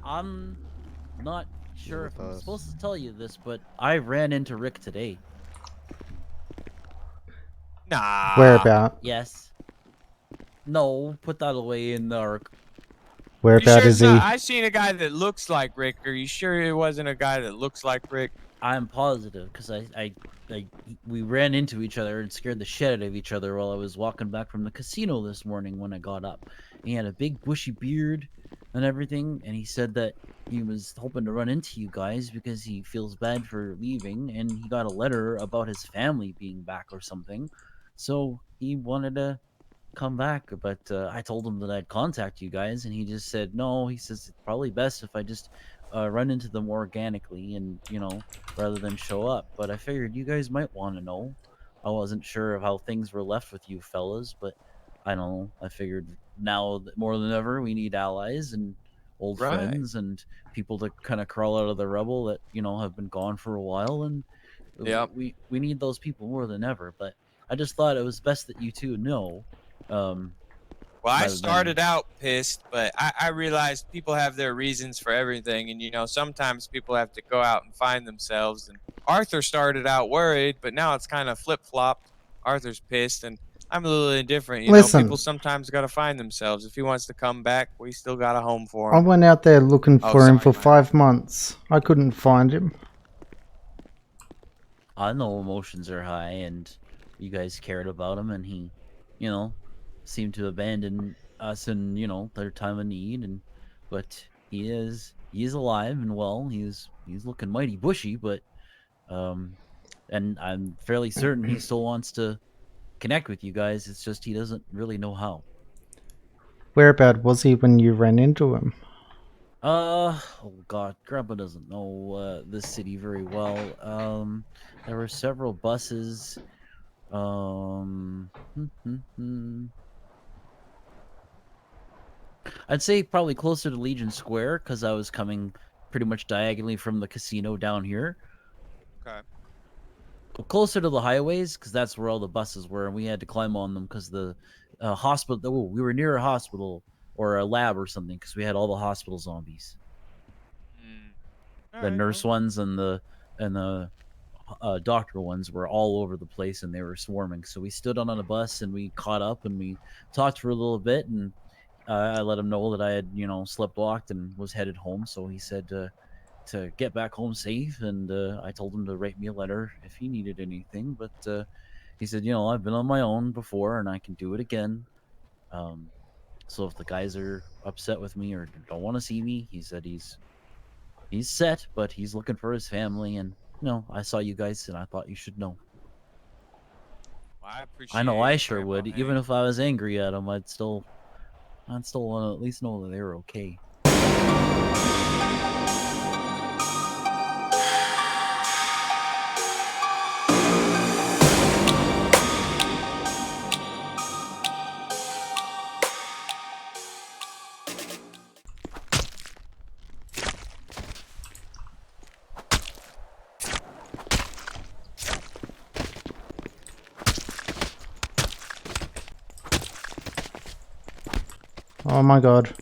I'm not You're sure if with I'm us. supposed to tell you this, but I ran into Rick today. Nah. Whereabout? Yes. No, put that away in the. You Whereabout sure is it's not? he? I seen a guy that looks like Rick. Are you sure it wasn't a guy that looks like Rick? I'm positive because we ran into each other and scared the shit out of each other while I was walking back from the casino this morning when I got up. He had a big bushy beard and everything, and he said that he was hoping to run into you guys because he feels bad for leaving, and he got a letter about his family being back or something. So he wanted to come back, but I told him that I'd contact you guys, and he just said no. He says it's probably best if I just run into them organically, and rather than show up. But I figured you guys might want to know. I wasn't sure of how things were left with you fellas, but I don't know. I figured now that more than ever we need allies and old Right. friends and people to kind of crawl out of the rubble that have been gone for a while, and Yep. we need those people more than ever. But I just thought it was best that you two know, um, Well, I rather than. started out pissed, but I realized people have their reasons for everything. And, sometimes people have to go out and find themselves. And Arthur started out worried, but now it's kind of flip flopped. Arthur's pissed, and I'm a little indifferent. People Listen, sometimes got to find themselves. If he wants to come back, we still got a home for I him. went out there looking Oh, for him sorry, for Myra. 5 months. I couldn't find him. I know emotions are high, and you guys cared about him, and he, you know, seemed to abandon us in their time of need, but he is alive and well. He's looking mighty bushy, but um, and I'm fairly certain he still wants to connect with you guys. It's just he doesn't really know how. Whereabout was he when you ran into him? Oh God, Grandpa doesn't know this city very well. There were several buses. Um, I'd say probably closer to Legion Square because I was coming pretty much diagonally from the casino down here. Okay. But closer to the highways because that's where all the buses were, and we had to climb on them because the hospital. Oh, we were near a hospital or a lab or something because we had all the hospital zombies, All the right. nurse Well, ones and the doctor ones were all over the place and they were swarming. So we stood on a bus and we caught up and we talked for a little bit, and I let him know that I had slept walked and was headed home. So he said to get back home safe, and I told him to write me a letter if he needed anything. But he said, I've been on my own before and I can do it again. Um, so if the guys are upset with me or don't want to see me, he said he's set, but he's looking for his family. And I saw you guys and I thought you should know. I I know appreciate I it, sure Grandpa would. Even Hank. if I was angry at them, I'd still want to at least know that they were okay. Oh my god.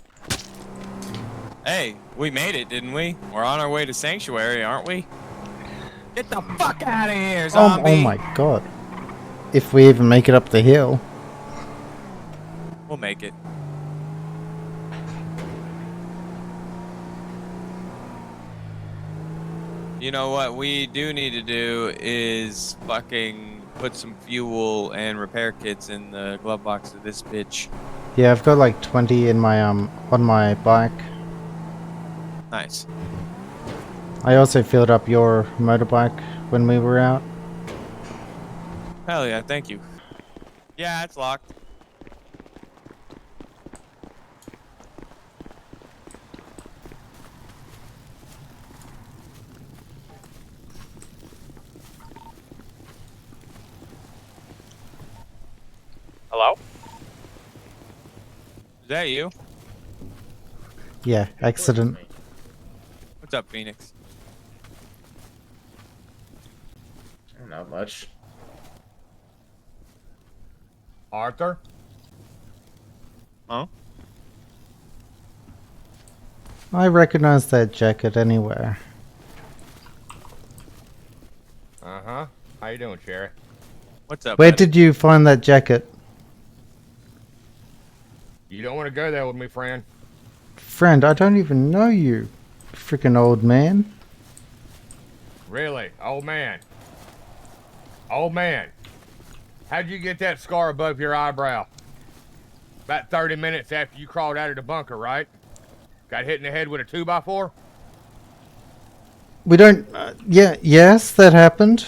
Hey, we made it, didn't we? We're on our way to Sanctuary, aren't we? Get the fuck out of here, Oh zombie! my god. If we even make it up the hill. We'll make it. You know what we do need to do is fucking put some fuel and repair kits in the glove box of this bitch. Yeah, I've got like 20 in my on my bike. Nice. I also filled up your motorbike when we were out. Hell yeah, thank you. Yeah, it's locked. Hello? Is that you? Yeah, accident. What's up, Phoenix? Not much. Arthur? Huh? I recognize that jacket anywhere. Uh-huh. How you doing, Cherry? What's up, Where buddy? did you find that jacket? You don't want to go there with me, friend. Friend, I don't even know you. Freaking old man. Really? Old man. Old man. How'd you get that scar above your eyebrow? About 30 minutes after you crawled out of the bunker, right? Got hit in the head with a 2x4? We don't... yes, that happened.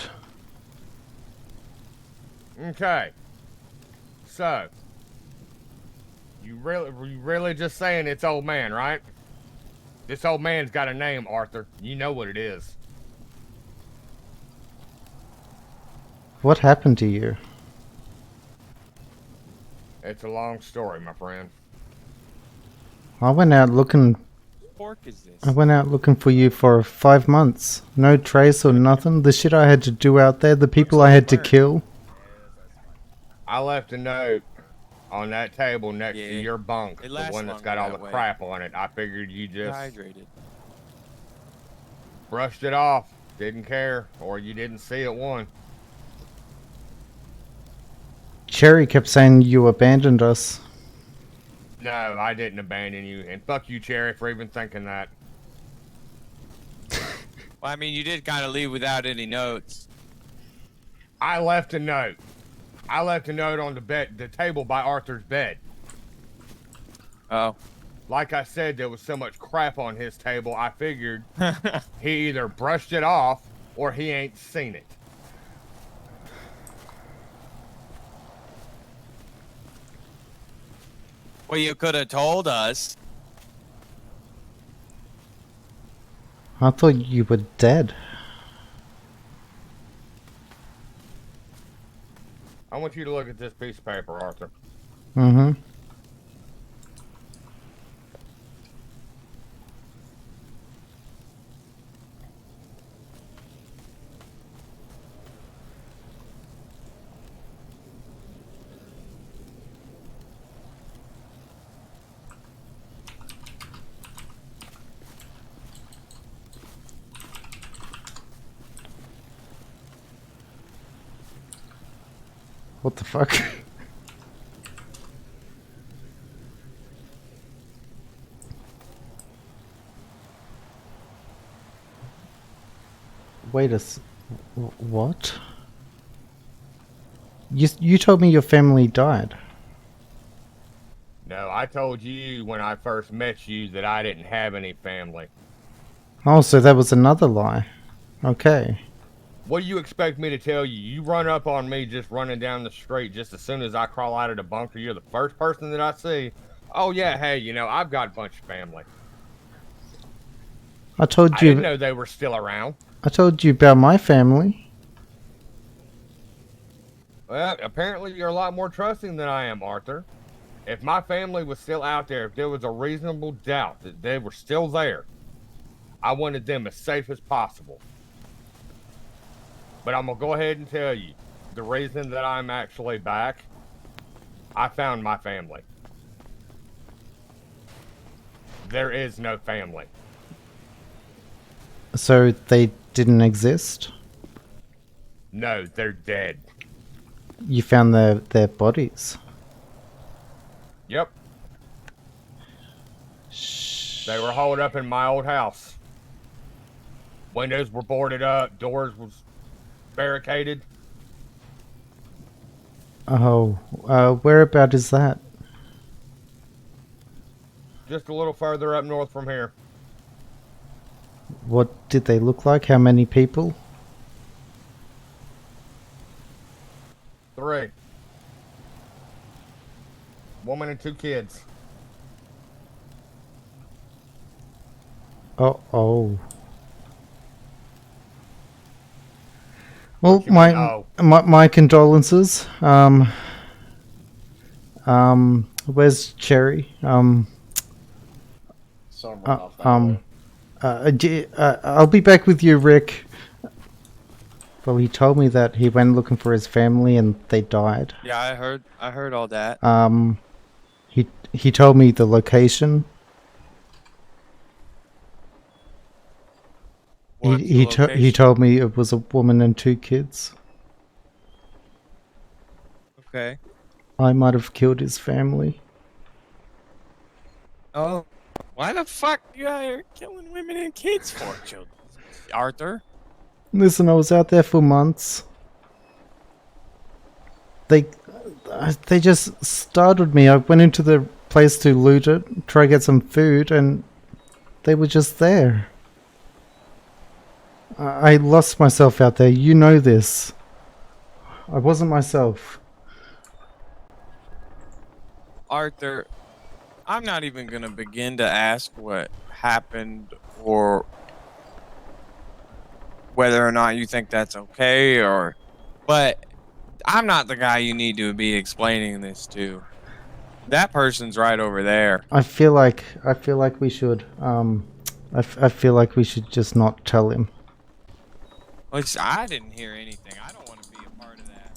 Okay. So, you really just saying it's old man, right? This old man's got a name, Arthur. You know what it is. What happened to you? It's a long story, my friend. I went out looking... Pork is this? I went out looking for you for 5 months. No trace or nothing. The shit I had to do out there, the people I had to kill. I left a note on that table next Yeah. to your bunk, It the lasts one that's longer got all that the way. crap on it. I figured you just Hydrated. brushed it off, didn't care, or you didn't see it one. Cherry kept saying you abandoned us. No, I didn't abandon you, and fuck you, Cherry, for even thinking that. Well, I mean, you did kind of leave without any notes. I left a note. I left a note on the table by Arthur's bed. Oh. Like I said, there was so much crap on his table, I figured he either brushed it off or he ain't seen it. Well, you could have told us. I thought you were dead. I want you to look at this piece of paper, Arthur. Mm-hmm. What the fuck? Wait a what? You told me your family died. No, I told you when I first met you that I didn't have any family. Oh, so that was another lie. Okay. What do you expect me to tell you? You run up on me just running down the street just as soon as I crawl out of the bunker. You're the first person that I see. Oh, yeah, hey, you know, I've got a bunch of family. I told I didn't you. know they were still around. I told you about my family. Well, apparently you're a lot more trusting than I am, Arthur. If my family was still out there, if there was a reasonable doubt that they were still there, I wanted them as safe as possible. But I'm going to go ahead and tell you, the reason that I'm actually back, I found my family. There is no family. So they didn't exist? No, they're dead. You found their bodies? Yep. They were holed up in my old house. Windows were boarded up, doors was barricaded. Oh, whereabout is that? Just a little further up north from here. What did they look like? How many people? 3. Woman and 2 kids. Oh. Well, What you mean, oh? my condolences. Where's Cherry? Somewhere off that way. I'll be back with you, Rick. Well, he told me that he went looking for his family and they died. Yeah, I heard all that. He told me the location. What's the he location? told me it was a woman and 2 kids. Okay. I might have killed his family. Oh. Why the fuck you out here killing women and kids for, children? Arthur? Listen, I was out there for months. They just startled me. I went into the place to loot it, try to get some food, and they were just there. I lost myself out there. You know this. I wasn't myself. Arthur, I'm not even going to begin to ask what happened or whether or not you think that's okay but I'm not the guy you need to be explaining this to. That person's right over there. I feel like we should I feel like we should just not tell him. Which I didn't hear anything. I don't want to be a part of that.